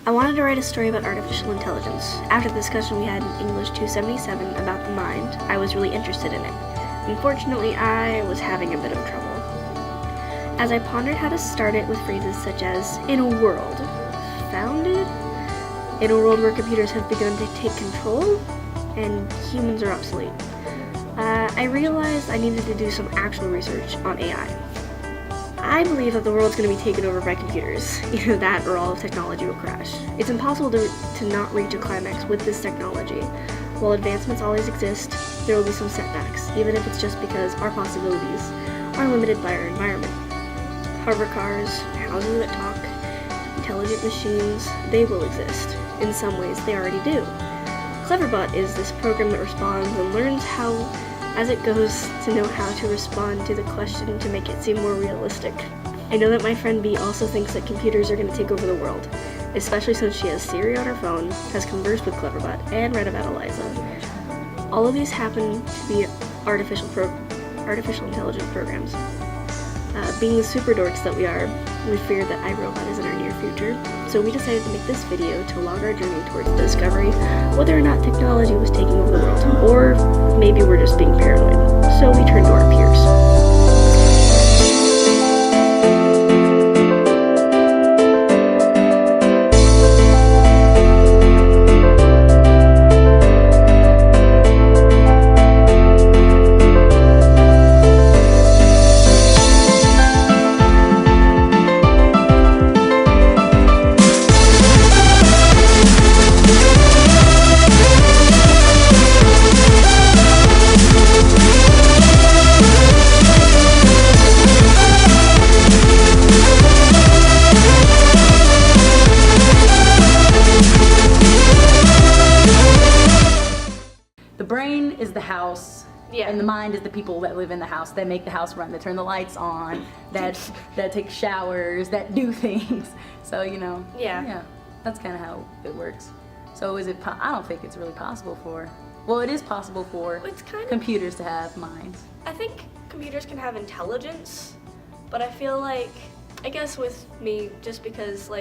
I wanted to write a story about artificial intelligence. After the discussion we had in English 277 about the mind, I was really interested in it. Unfortunately, I was having a bit of trouble. As I pondered how to start it with phrases such as, in a world, founded, in a world where computers have begun to take control, and humans are obsolete, I realized I needed to do some actual research on AI. I believe that the world's going to be taken over by computers. Either that or all of technology will crash. It's impossible to not reach a climax with this technology. While advancements always exist, there will be some setbacks, even if it's just because our possibilities are limited by our environment. Hover cars, houses that talk, intelligent machines, they will exist. In some ways, they already do. Cleverbot is this program that responds and learns how, as it goes, to know how to respond to the question to make it seem more realistic. I know that my friend B also thinks that computers are going to take over the world, especially since she has Siri on her phone, has conversed with Cleverbot, and read about Eliza. All of these happen to be artificial intelligence programs. Being the super dorks that we are, we fear that iRobot is in our near future, so we decided to make this video to log our journey towards the discovery whether or not technology was taking over the world, or maybe we're just being paranoid. So we turned to our peers. Is the house, yeah, and the mind is the people that live in the house, that make the house run, that turn the lights on, that take showers, that do things. So yeah, that's kind of how it works. So is it? I don't think it's really possible for. Well, it is possible for computers to have minds. I think computers can have intelligence, but I feel like, I guess with me, just because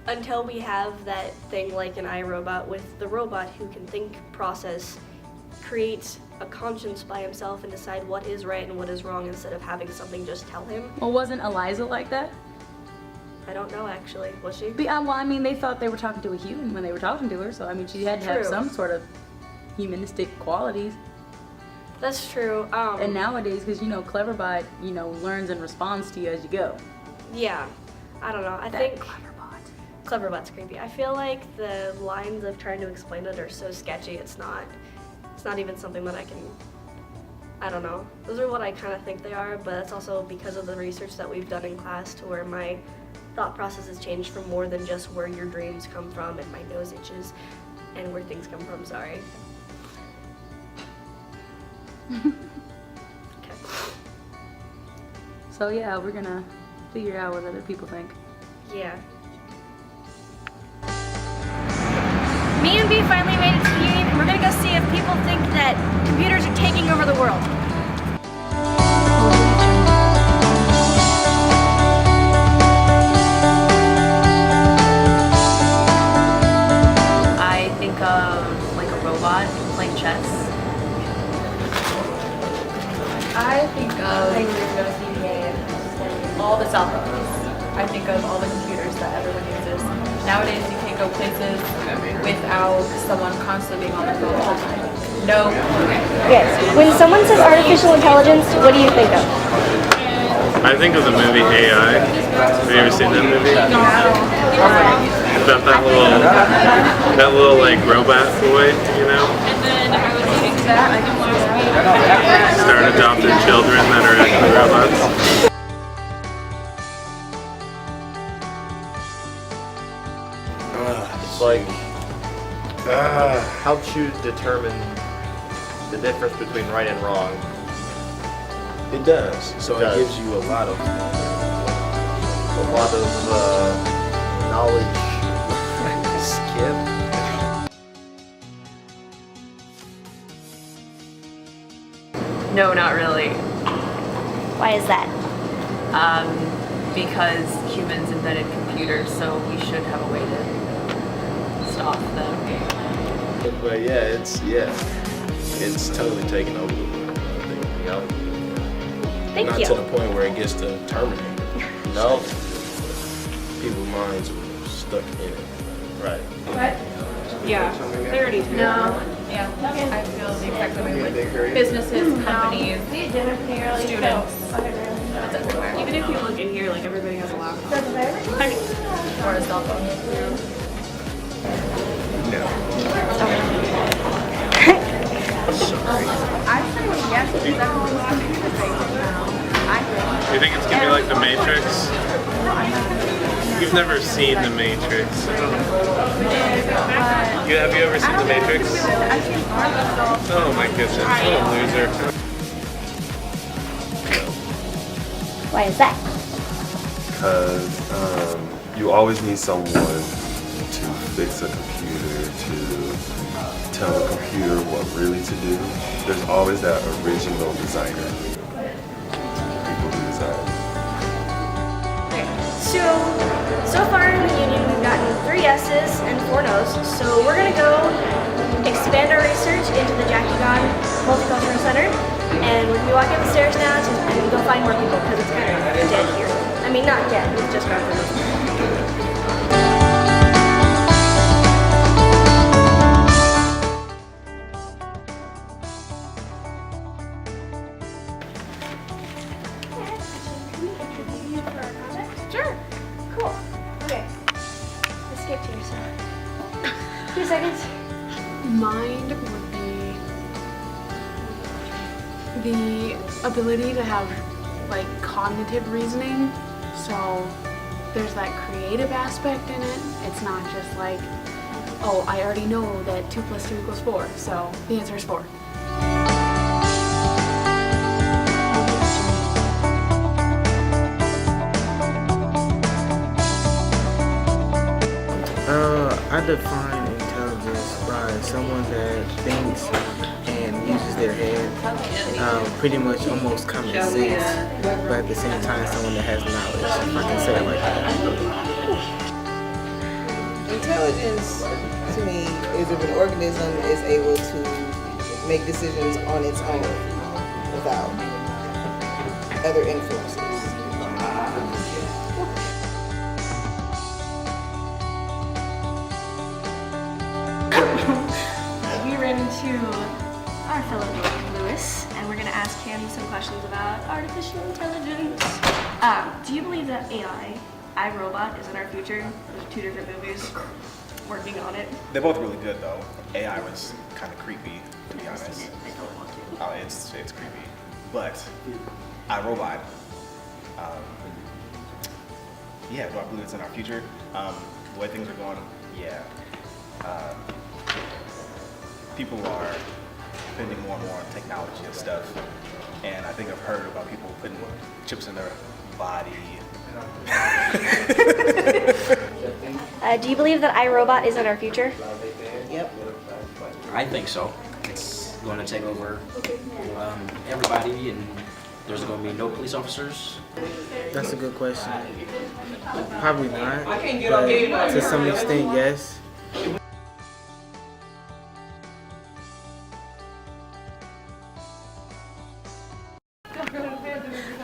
until we have that thing like an iRobot with the robot who can think, process, create a conscience by himself and decide what is right and what is wrong instead of having something just tell him. Well, wasn't Eliza like that? I don't know, actually. Was she? Well, I mean, they thought they were talking to a human when they were talking to her, so I mean, she had to have some sort of humanistic qualities. That's true. And nowadays, because Cleverbot, learns and responds to you as you go. Yeah, I don't know. I think Cleverbot's creepy. I feel like the lines of trying to explain it are so sketchy. It's not even something that I don't know. Those are what I kind of think they are, but that's also because of the research that we've done in class to where my thought process has changed from more than just where your dreams come from and my nose itches and where things come from, sorry. Okay. So yeah, we're gonna figure out what other people think. Yeah. Me and B finally made it to the union, and we're gonna go see if people think that computers are taking over the world. I think of a robot playing chess. I think of all the cell phones. I think of all the computers that everyone uses. Nowadays you can't go places without someone constantly being on the phone all the time. No. Yes. When someone says artificial intelligence, what do you think of? I think of the movie AI. Have you ever seen that movie? About that little robot boy, Start adopting children that are actually robots. Helps you determine the difference between right and wrong. It does. So it gives you a lot of knowledge. Skip. No, not really. Why is that? Because humans invented computers, so we should have a way to off them. But yeah, it's totally taken over. Thank Not you. to the point where it gets to Terminator. No. People's minds are stuck in it. Right. Yeah, they already do. No. Yeah, I feel the exact same way with businesses, companies, students. That's everywhere. Even if you look in here, like everybody has a laptop. Or a cell phone. No. I say yes, because everyone's computer based now. You think it's gonna be like The Matrix? You've never seen The Matrix. Have you ever seen The Matrix? Oh my goodness, what a loser. Why is that? Because you always need someone to fix a computer, to tell the computer what really to do. There's always that original designer. People who design. So far in the union we've gotten 3 yeses and 4 nos, so we're gonna go expand our research into the Jackie Gone Multicultural Center, and we're gonna be walking up the stairs now and go find more people because it's kind of dead here. I mean, not dead, we've just gone through this. Sure. Cool. Okay. Escape to yourself. 2 seconds. Mind would be the ability to have like cognitive reasoning. So there's that creative aspect in it. It's not just like, oh, I already know that 2 + 2 = 4, so the answer is 4. I define intelligence by someone that thinks and uses their head, pretty much almost common sense, but at the same time someone that has knowledge, if I can say it like that. Intelligence, to me, is if an organism is able to make decisions on its own without other influences. We ran into our fellow Lewis, and we're going to ask him some questions about artificial intelligence. Do you believe that AI, iRobot, is in our future? Those are 2 different movies working on it. They're both really good though. AI was kind of creepy, to be honest. I don't want to. Oh, it's creepy. But iRobot, yeah, do I believe it's in our future? The way things are going, yeah. People are depending more and more on technology and stuff. And I think I've heard about people putting chips in their body. Do you believe that iRobot is in our future? Yep. I think so. It's going to take over everybody, and there's going to be no police officers. That's a good question. Probably not, but to some extent, yes.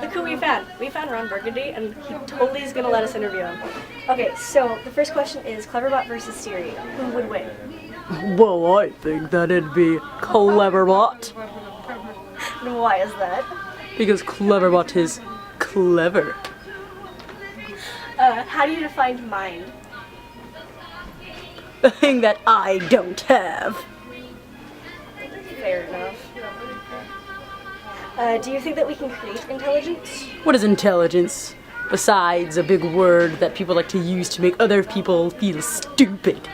Look who we found. We found Ron Burgundy, and he totally is going to let us interview him. Okay, so the first question is Cleverbot versus Siri. Who would win? Well, I think that it'd be Cleverbot. And why is that? Because Cleverbot is clever. How do you define mind? The thing that I don't have. Fair enough. Do you think that we can create intelligence? What is intelligence? Besides a big word that people like to use to make other people feel stupid.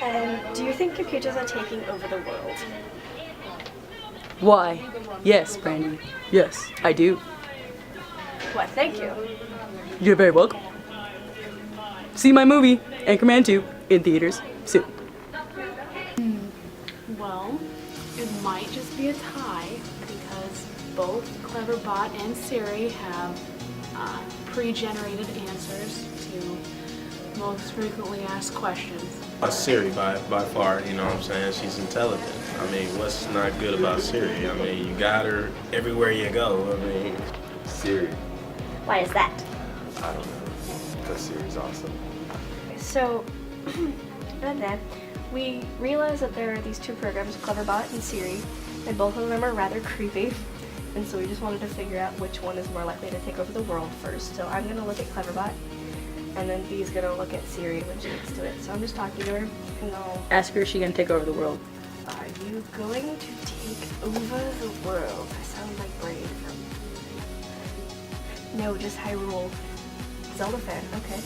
And do you think computers are taking over the world? Why? Yes, Brandy. Yes, I do. Why, thank you. You're very welcome. See my movie, Anchorman 2, in theaters soon. Well, it might just be a tie because both Cleverbot and Siri have pre-generated answers to most frequently asked questions? Siri by far, you know what I'm saying? She's intelligent. I mean, what's not good about Siri? I mean, you got her everywhere you go. I mean, Siri. Why is that? I don't know, because Siri's awesome. So, and then we realized that there are these two programs, Cleverbot and Siri, and both of them are rather creepy. And so we just wanted to figure out which one is more likely to take over the world first. So I'm gonna look at Cleverbot, and then Bee's gonna look at Siri when she gets to it. So I'm just talking to her, and I'll Ask her if she's gonna take over the world. Are you going to take over the world? I sound like Braid from... No, just Hyrule. Zelda fan, okay.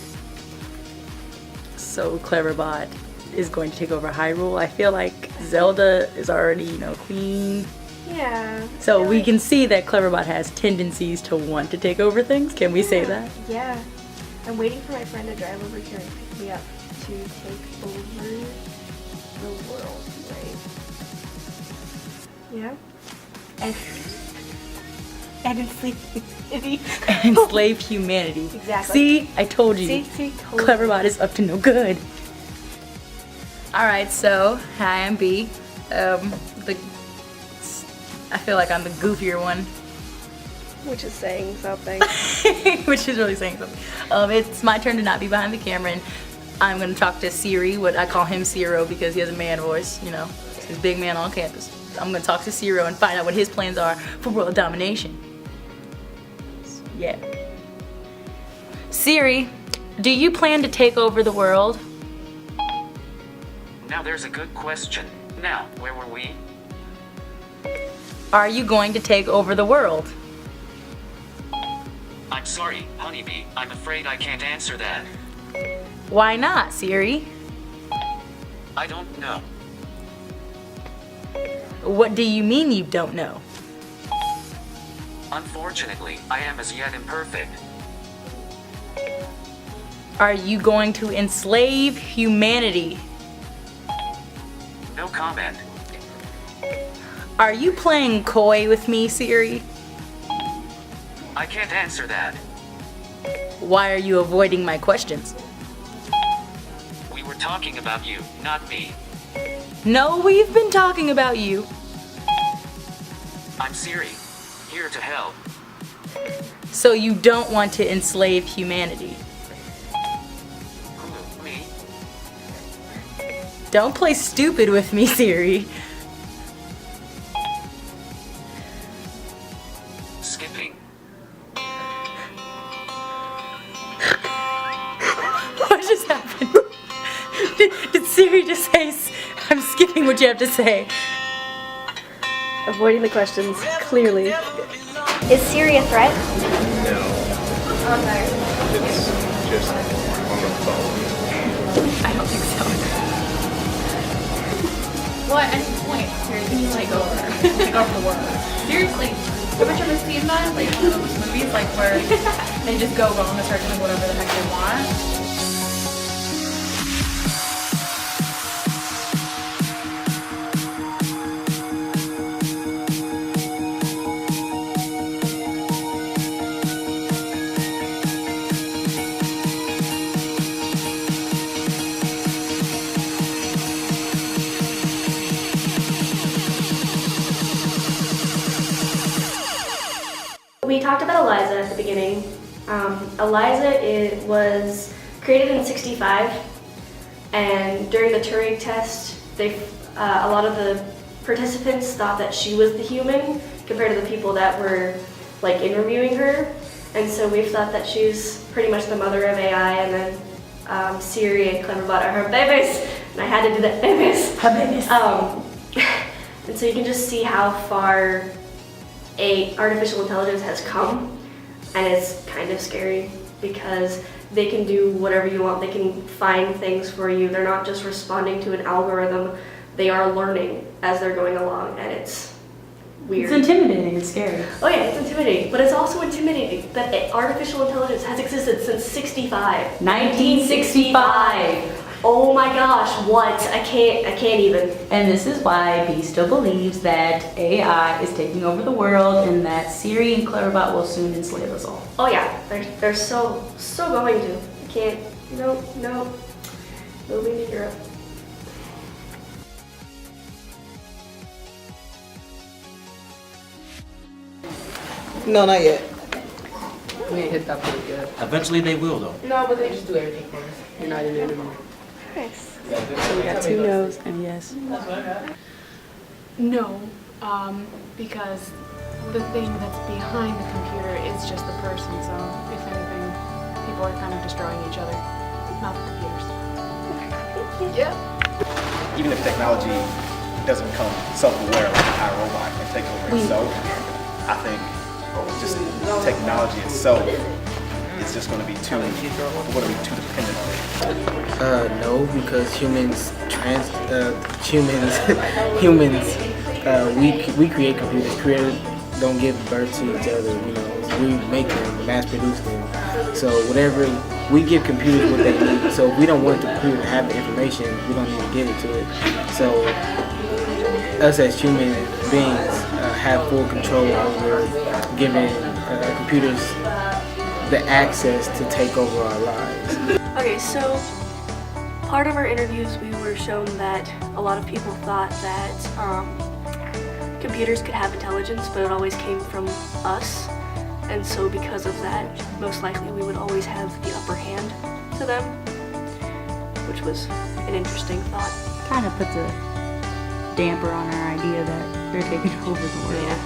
So Cleverbot is going to take over Hyrule. I feel like Zelda is already, you know, queen. Yeah. So we can see that Cleverbot has tendencies to want to take over things. Can we say that? Yeah. I'm waiting for my friend to drive over here and pick me up to take over the world, right? Yeah? And enslave humanity. Enslave humanity. Exactly. See? I told you. See? Totally. Cleverbot is up to no good. Alright, so, hi, I'm B. I feel like I'm the goofier one. Which is saying something. Which is really saying something. It's my turn to not be behind the camera, and I'm gonna talk to Siri. What I call him Ciro because he has a man voice, you know. He's a big man on campus. I'm gonna talk to Ciro and find out what his plans are for world domination. Yeah. Siri, do you plan to take over the world? Now there's a good question. Now, where were we? Are you going to take over the world? I'm sorry, honeybee. I'm afraid I can't answer that. Why not, Siri? I don't know. What do you mean you don't know? Unfortunately, I am as yet imperfect. Are you going to enslave humanity? No comment. Are you playing coy with me, Siri? I can't answer that. Why are you avoiding my questions? We were talking about you, not me. No, we've been talking about you. I'm Siri, here to help. So you don't want to enslave humanity? Who, me? Don't play stupid with me, Siri. Skipping. What just happened? Did Siri just say, I'm skipping what you have to say? Avoiding the questions, clearly. Is Siri a threat? No. Okay. It's just on the phone. I don't think so. Well, at any point, Siri can take over the world. Seriously, have you ever seen that? Like one of those movies, like where they just go on and start doing whatever the heck they want. We talked about Eliza at the beginning. Eliza was created in '65, and during the Turing test, a lot of the participants thought that she was the human compared to the people that were like interviewing her, and so we've thought that she's pretty much the mother of AI, and then Siri and Cleverbot are her babies, and I had to do that, babies. Her babies. And so you can just see how far artificial intelligence has come, and it's kind of scary because they can do whatever you want. They can find things for you. They're not just responding to an algorithm. They are learning as they're going along, and it's weird. It's intimidating. It's scary. Oh yeah, it's intimidating, but it's also intimidating that artificial intelligence has existed since '65. 1965. Oh my gosh, what? I can't even. And this is why B still believes that AI is taking over the world and that Siri and Cleverbot will soon enslave us all. Oh yeah, they're so going to. I Nope, nope. Moving to Europe. No, not yet. We ain't hit that pretty good. Eventually they will, though. No, but they just do everything for us. You're not in it anymore. Nice. So we got 2 no's and a yes. No, because the thing that's behind the computer is just the person, so if anything, people are kind of destroying each other, not the computers. Yeah. Even if technology doesn't become self-aware like a robot and take over itself, I think just technology itself is just going to be too, we're going to be too dependent on it. No, because humans, we create computers. Creators don't give birth to each other. You know, we make them, mass produce them. So whatever we give computers what they need. So if we don't want the computer to have the information, we don't need to give it to it. So us as human beings have full control over giving computers the access to take over our lives. Okay, so part of our interviews we were shown that a lot of people thought that computers could have intelligence, but it always came from us. And so because of that, most likely we would always have the upper hand to them, which was an interesting thought. Kind of puts a damper on our idea that they're taking over the world. Yeah.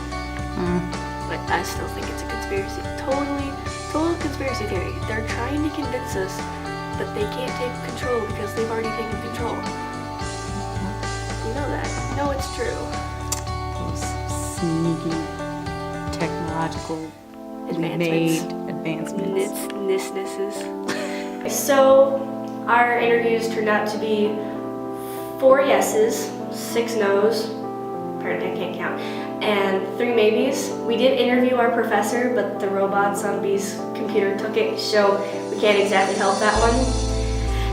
But I still think it's a conspiracy. Total conspiracy theory. They're trying to convince us, but they can't take control because they've already taken control. You know that. You know it's true. Those sneaky technological advancements. So our interviews turned out to be 4 yeses, 6 nos, apparently I can't count, and 3 maybes. We did interview our professor, but the robot zombie's computer took it, so we can't exactly help that one.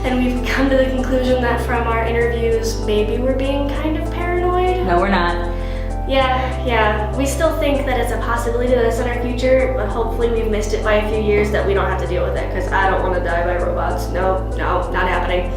And we've come to the conclusion that from our interviews, maybe we're being kind of paranoid. No, we're not. Yeah, we still think that it's a possibility that it's in our future, but hopefully we've missed it by a few years that we don't have to deal with it, because I don't want to die by robots. No, not happening.